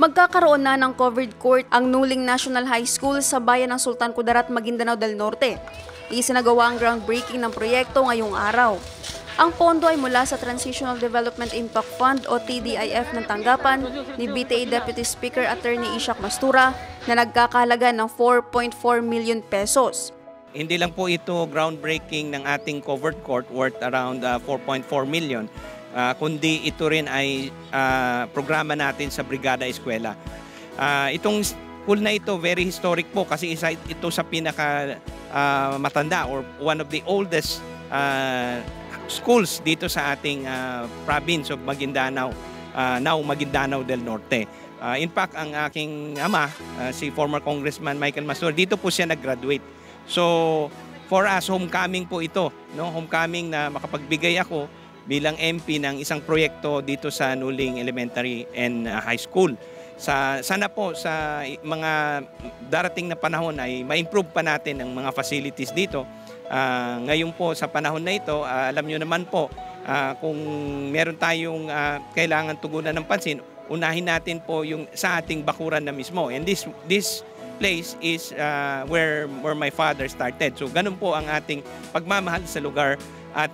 Magkakaroon na ng covered court ang Nuling National High School sa bayan ng Sultan Kudarat, Maguindanao del Norte. Isinagawa ang groundbreaking ng proyekto ngayong araw. Ang pondo ay mula sa Transitional Development Impact Fund o TDIF ng tanggapan ni BTA Deputy Speaker Attorney Ishak Mastura na nagkakahalaga ng 4.4 million pesos. Hindi lang po ito groundbreaking ng ating covered court worth around 4.4 million. Kundi ito rin ay programa natin sa Brigada Eskwela. Itong school na ito, very historic po kasi isa ito sa pinaka matanda or one of the oldest schools dito sa ating province of Maguindanao, now Maguindanao del Norte. In fact, ang aking ama, si former Congressman Michael Masur, dito po siya nag-graduate. So, for us, homecoming po ito. No? Homecoming na makapagbigay ako bilang MP ng isang proyekto dito sa Nuling Elementary and High School. Sana po sa mga darating na panahon ay ma-improve pa natin ang mga facilities dito. Ngayon po sa panahon na ito, alam nyo naman po, kung meron tayong kailangan tugunan ng pansin, unahin natin po yung sa ating bakuran na mismo. And this place is where my father started. So ganun po ang ating pagmamahal sa lugar. At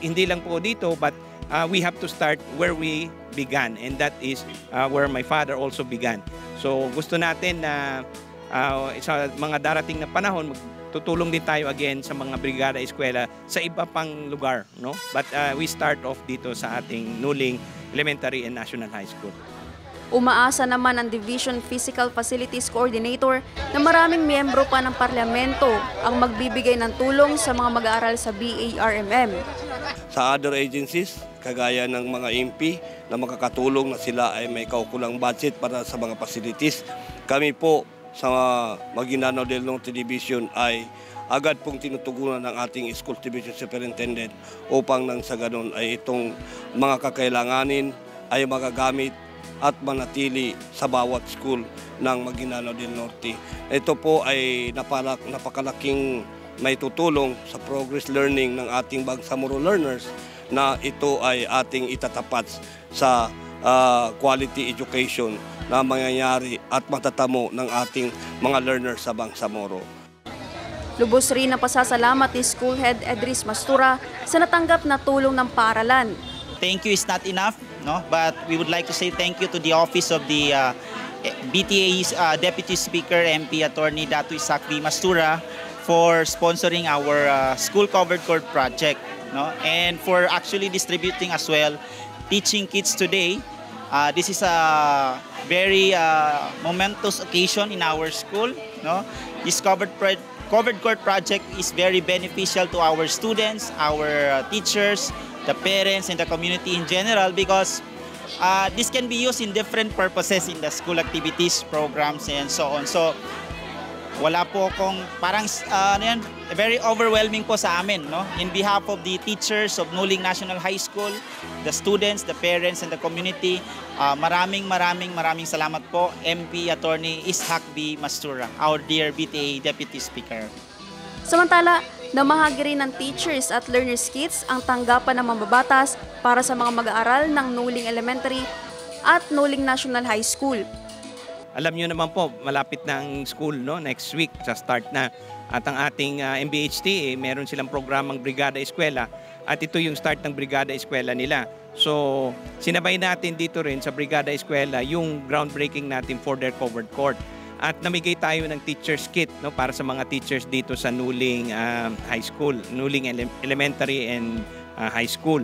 hindi lang po dito, but we have to start where we began. And that is where my father also began. So gusto natin na sa mga darating na panahon, tutulong din tayo again sa mga Brigada Eskwela sa iba pang lugar. No? But we start off dito sa ating Nuling Elementary and National High School. Umaasa naman ang Division Physical Facilities Coordinator na maraming miyembro pa ng parlamento ang magbibigay ng tulong sa mga mag-aaral sa BARMM. Sa other agencies, kagaya ng mga MP na makakatulong na sila ay may kaukulang budget para sa mga facilities, kami po sa Maguindanao del Norte Division ay agad pong tinutugunan ng ating School Division Superintendent upang nang sa ganun ay itong mga kakailanganin ay magagamit at manatili sa bawat school ng Maguindanao del Norte. Ito po ay napakalaking may tutulong sa progress learning ng ating Bangsamoro learners na ito ay ating itatapat sa quality education na mangyayari at matatamo ng ating mga learners sa Bangsamoro. Lubos rin na pasasalamat ni School Head Edris Mastura sa natanggap na tulong ng paaralan. Thank you is not enough, no? But we would like to say thank you to the office of the BTA's Deputy Speaker MP Attorney Datu Ishak V. Mastura for sponsoring our school covered court project, no? And for actually distributing as well teaching kits today. This is a very momentous occasion in our school, no? This covered court project is very beneficial to our students, our teachers, the parents, and the community in general because this can be used in different purposes in the school activities, programs, and so on. So, wala po akong parang very overwhelming po sa amin, no? In behalf of the teachers of Nuling National High School, the students, the parents, and the community, maraming salamat po, MP Attorney Ishak V. Mastura, our dear BTA Deputy Speaker. Samantala, namahagi rin ng teachers at learners kits ang tanggapan ng mambabatas para sa mga mag-aaral ng Nuling Elementary at Nuling National High School. Alam niyo naman po, malapit na ang school, no? Next week, sa start na. At ang ating MBHT, meron silang programang Brigada Eskwela at ito yung start ng Brigada Eskwela nila. So, sinabay natin dito rin sa Brigada Eskwela yung groundbreaking natin for their covered court. At namigay tayo ng teacher's kit, no, para sa mga teachers dito sa Nuling High School, Nuling Elementary and High School.